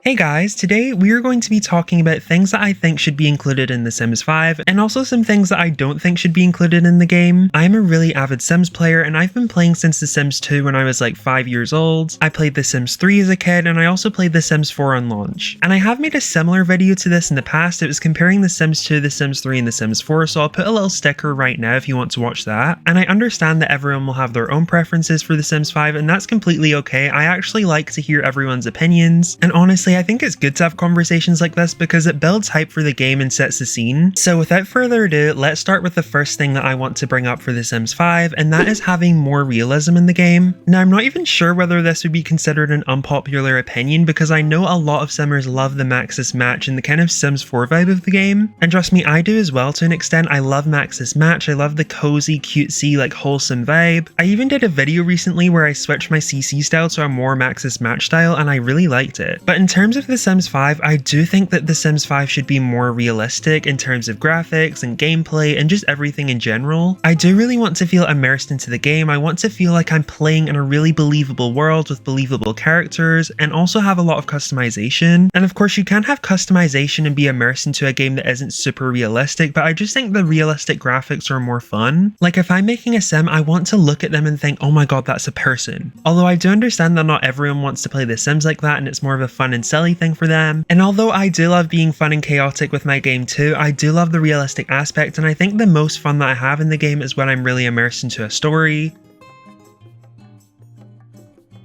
Hey guys, today we are going to be talking about things that I think should be included in The Sims 5 and also some things that I don't think should be included in the game. I'm a really avid Sims player and I've been playing since The Sims 2 when I was like 5 years old. I played The Sims 3 as a kid and I also played The Sims 4 on launch. And I have made a similar video to this in the past. It was comparing The Sims 2, The Sims 3 and The Sims 4, so I'll put a little sticker right now if you want to watch that. And I understand that everyone will have their own preferences for The Sims 5 and that's completely okay. I actually like to hear everyone's opinions, and honestly I think it's good to have conversations like this because it builds hype for the game and sets the scene. So without further ado, let's start with the first thing that I want to bring up for The Sims 5, and that is having more realism in the game. Now I'm not even sure whether this would be considered an unpopular opinion because I know a lot of Simmers love the Maxis Match and the kind of Sims 4 vibe of the game, and trust me, I do as well to an extent. I love Maxis Match, I love the cozy, cutesy, like wholesome vibe. I even did a video recently where I switched my CC style to a more Maxis Match style and I really liked it. But in terms of The Sims 5, I do think that The Sims 5 should be more realistic in terms of graphics and gameplay and just everything in general. I do really want to feel immersed into the game. I want to feel like I'm playing in a really believable world with believable characters and also have a lot of customization. And of course you can have customization and be immersed into a game that isn't super realistic, but I just think the realistic graphics are more fun. Like if I'm making a sim, I want to look at them and think, oh my god, that's a person. Although I do understand that not everyone wants to play The Sims like that and it's more of a fun and silly thing for them. And although I do love being fun and chaotic with my game too, I do love the realistic aspect, and I think the most fun that I have in the game is when I'm really immersed into a story.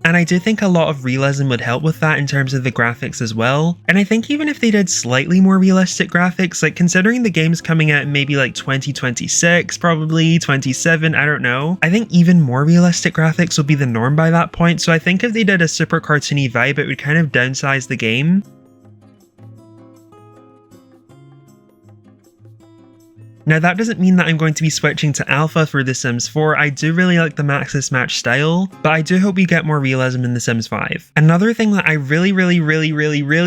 And I do think a lot of realism would help with that in terms of the graphics as well. And I think even if they did slightly more realistic graphics, like considering the game's coming out maybe like 2026, probably 27, I don't know. I think even more realistic graphics will be the norm by that point. So I think if they did a super cartoony vibe, it would kind of downsize the game. Now that doesn't mean that I'm going to be switching to alpha for The Sims 4, I do really like the Maxis Match style, but I do hope we get more realism in The Sims 5. Another thing that I really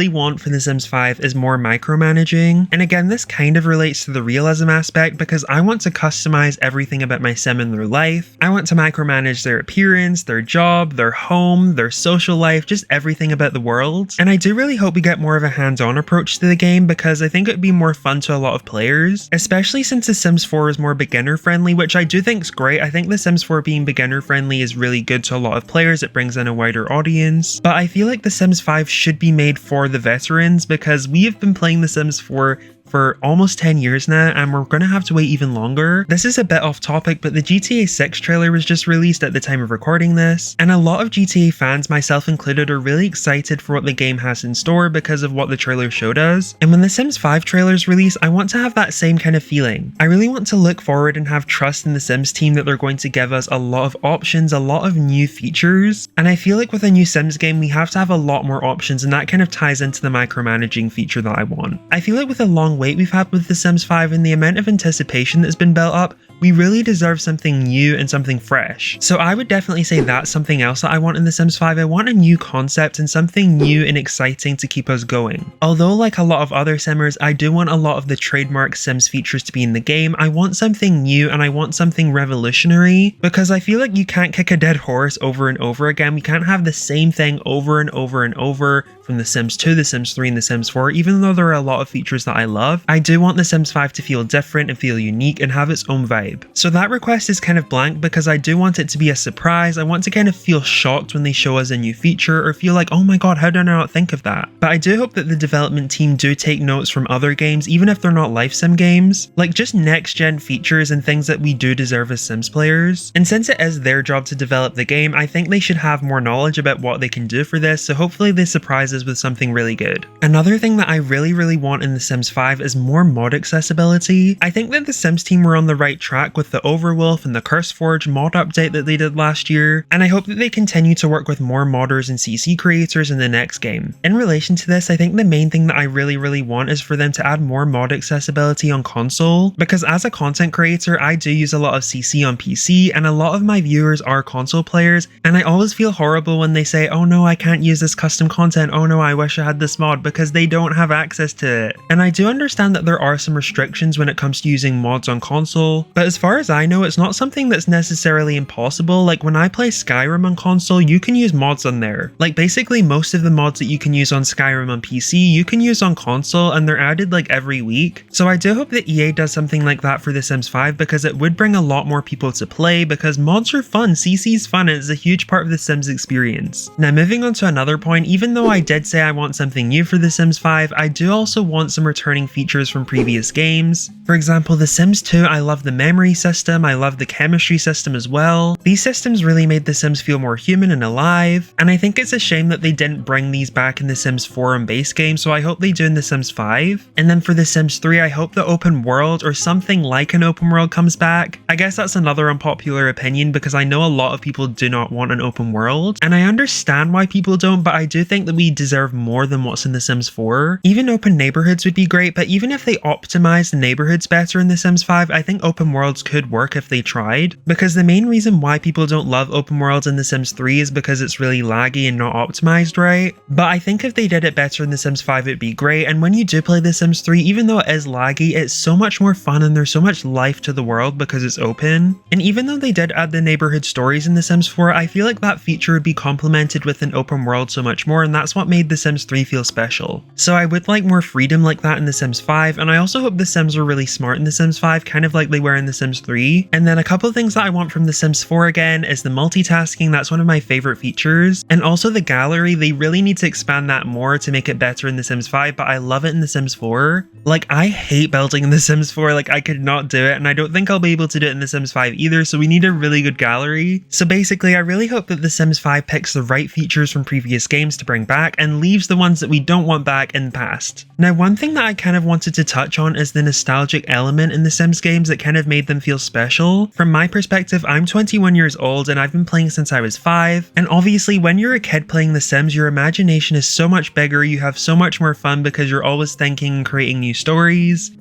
want for The Sims 5 is more micromanaging, and again this kind of relates to the realism aspect because I want to customize everything about my sim and their life. I want to micromanage their appearance, their job, their home, their social life, just everything about the world. And I do really hope we get more of a hands-on approach to the game because I think it would be more fun to a lot of players, especially since The Sims 4 is more beginner friendly, which I do think is great. I think The Sims 4 being beginner friendly is really good to a lot of players. It brings in a wider audience. But I feel like The Sims 5 should be made for the veterans because we have been playing The Sims 4 for almost 10 years now and we're gonna have to wait even longer. This is a bit off topic, but the GTA 6 trailer was just released at the time of recording this, and a lot of GTA fans, myself included, are really excited for what the game has in store because of what the trailer showed us. And when the Sims 5 trailers release, I want to have that same kind of feeling. I really want to look forward and have trust in the Sims team that they're going to give us a lot of options, a lot of new features, and I feel like with a new Sims game we have to have a lot more options, and that kind of ties into the micromanaging feature that I want. I feel like with a long wait we've had with The Sims 5 and the amount of anticipation that's been built up, we really deserve something new and something fresh. So I would definitely say that's something else that I want in The Sims 5. I want a new concept and something new and exciting to keep us going. Although like a lot of other Simmers, I do want a lot of the trademark Sims features to be in the game. I want something new and I want something revolutionary because I feel like you can't kick a dead horse over and over again. We can't have the same thing over and over and over from The Sims 2, The Sims 3 and The Sims 4. Even though there are a lot of features that I love, I do want The Sims 5 to feel different and feel unique and have its own vibe. So that request is kind of blank because I do want it to be a surprise. I want to kind of feel shocked when they show us a new feature or feel like, oh my god, how did I not think of that? But I do hope that the development team do take notes from other games, even if they're not life sim games, like just next gen features and things that we do deserve as Sims players. And since it is their job to develop the game, I think they should have more knowledge about what they can do for this, so hopefully they surprise us with something really good. Another thing that I really want in The Sims 5 is more mod accessibility. I think that the Sims team were on the right track with the Overwolf and the CurseForge mod update that they did last year, and I hope that they continue to work with more modders and CC creators in the next game. In relation to this, I think the main thing that I really want is for them to add more mod accessibility on console, because as a content creator, I do use a lot of CC on PC, and a lot of my viewers are console players, and I always feel horrible when they say, oh no, I can't use this custom content, oh no, I wish I had this mod, because they don't have access to it. And I do understand that there are some restrictions when it comes to using mods on console, but But as far as I know, it's not something that's necessarily impossible. Like when I play Skyrim on console, you can use mods on there. Like basically most of the mods that you can use on Skyrim on PC, you can use on console, and they're added like every week. So I do hope that EA does something like that for The Sims 5, because it would bring a lot more people to play, because mods are fun, CC's fun, and it's a huge part of The Sims experience. Now moving on to another point, even though I did say I want something new for The Sims 5, I do also want some returning features from previous games. For example, The Sims 2, I love the memory system, I love the chemistry system as well. These systems really made The Sims feel more human and alive, and I think it's a shame that they didn't bring these back in The Sims 4 and base game, so I hope they do in The Sims 5. And then for The Sims 3, I hope the open world or something like an open world comes back. I guess that's another unpopular opinion, because I know a lot of people do not want an open world, and I understand why people don't, but I do think that we deserve more than what's in The Sims 4. Even open neighborhoods would be great, but even if they optimize the neighborhoods better in The Sims 5, I think open worlds could work if they tried, because the main reason why people don't love open worlds in The Sims 3 is because it's really laggy and not optimized right. But I think if they did it better in The Sims 5, it'd be great. And when you do play The Sims 3, even though it is laggy, it's so much more fun and there's so much life to the world because it's open. And even though they did add the neighborhood stories in The Sims 4, I feel like that feature would be complemented with an open world so much more, and that's what made The Sims 3 feel special. So I would like more freedom like that in The Sims 5, and I also hope The Sims are really smart in The Sims 5, kind of like they were in The Sims 3. And then a couple of things that I want from The Sims 4 again is the multitasking. That's one of my favorite features, and also the gallery. They really need to expand that more to make it better in The Sims 5, but I love it in The Sims 4. Like I hate building in The Sims 4, like I could not do it, and I don't think I'll be able to do it in The Sims 5 either, so we need a really good gallery. So basically I really hope that The Sims 5 picks the right features from previous games to bring back and leaves the ones that we don't want back in the past. Now one thing that I kind of wanted to touch on is the nostalgic element in The Sims games that kind of made them feel special. From my perspective, I'm 21 years old and I've been playing since I was 5, and obviously when you're a kid playing The Sims, your imagination is so much bigger, you have so much more fun because you're always thinking and creating new stories.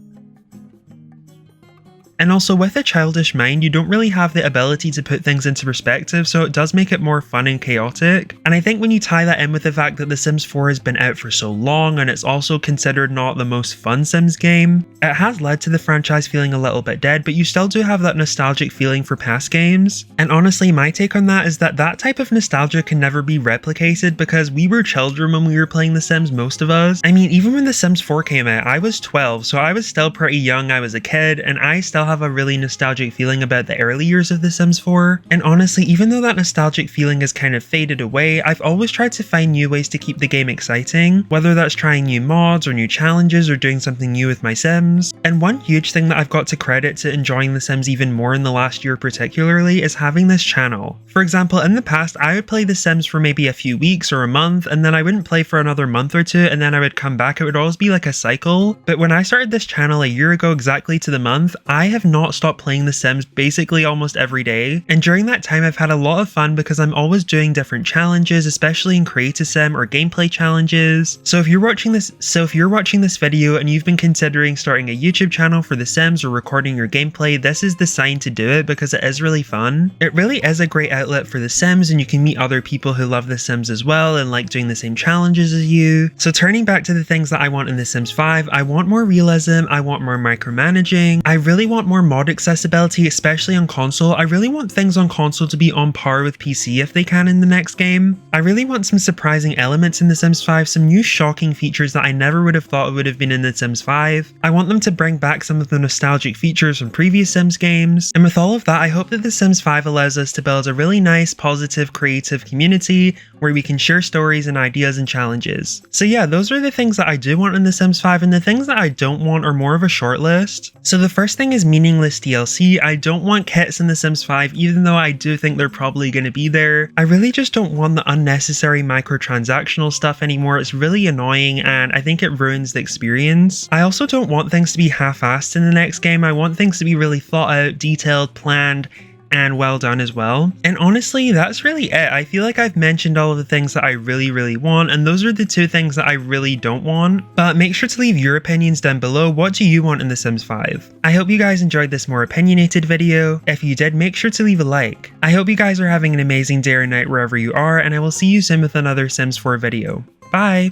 And also with a childish mind, you don't really have the ability to put things into perspective, so it does make it more fun and chaotic. And I think when you tie that in with the fact that The Sims 4 has been out for so long and it's also considered not the most fun Sims game, it has led to the franchise feeling a little bit dead, but you still do have that nostalgic feeling for past games. And honestly, my take on that is that that type of nostalgia can never be replicated, because we were children when we were playing The Sims, most of us. I mean, even when The Sims 4 came out, I was 12, so I was still pretty young, I was a kid, and I still have a really nostalgic feeling about the early years of The Sims 4. And honestly, even though that nostalgic feeling has kind of faded away, I've always tried to find new ways to keep the game exciting, whether that's trying new mods or new challenges or doing something new with my Sims. And one huge thing that I've got to credit to enjoying The Sims even more in the last year particularly is having this channel. For example, in the past, I would play The Sims for maybe a few weeks or a month, and then I wouldn't play for another month or two, and then I would come back. It would always be like a cycle. But when I started this channel a year ago exactly to the month, I have not stopped playing The Sims basically almost every day. And during that time, I've had a lot of fun because I'm always doing different challenges, especially in Create a Sim or gameplay challenges. So if you're watching this video and you've been considering starting a YouTube channel for The Sims or recording your gameplay, this is the sign to do it, because it is really fun. It really is a great outlet for The Sims, and you can meet other people who love The Sims as well and like doing the same challenges as you. So turning back to the things that I want in The Sims 5, I want more realism, I want more micromanaging, I really want more mod accessibility, especially on console. I really want things on console to be on par with PC if they can in the next game. I really want some surprising elements in The Sims 5, some new shocking features that I never would have thought would have been in The Sims 5. I want them to bring back some of the nostalgic features from previous Sims games. And with all of that, I hope that The Sims 5 allows us to build a really nice, positive, creative community where we can share stories and ideas and challenges. So yeah, those are the things that I do want in The Sims 5, and the things that I don't want are more of a short list. So the first thing is meaningless DLC. I don't want kits in The Sims 5, even though I do think they're probably going to be there. I really just don't want the unnecessary microtransactional stuff anymore. It's really annoying and I think it ruins the experience. I also don't want things to be half-assed in the next game. I want things to be really thought out, detailed, planned, and well done as well. And honestly, that's really it. I feel like I've mentioned all of the things that I really want, and those are the two things that I really don't want. But make sure to leave your opinions down below. What do you want in The Sims 5? I hope you guys enjoyed this more opinionated video. If you did, make sure to leave a like. I hope you guys are having an amazing day or night wherever you are, and I will see you soon with another Sims 4 video. Bye!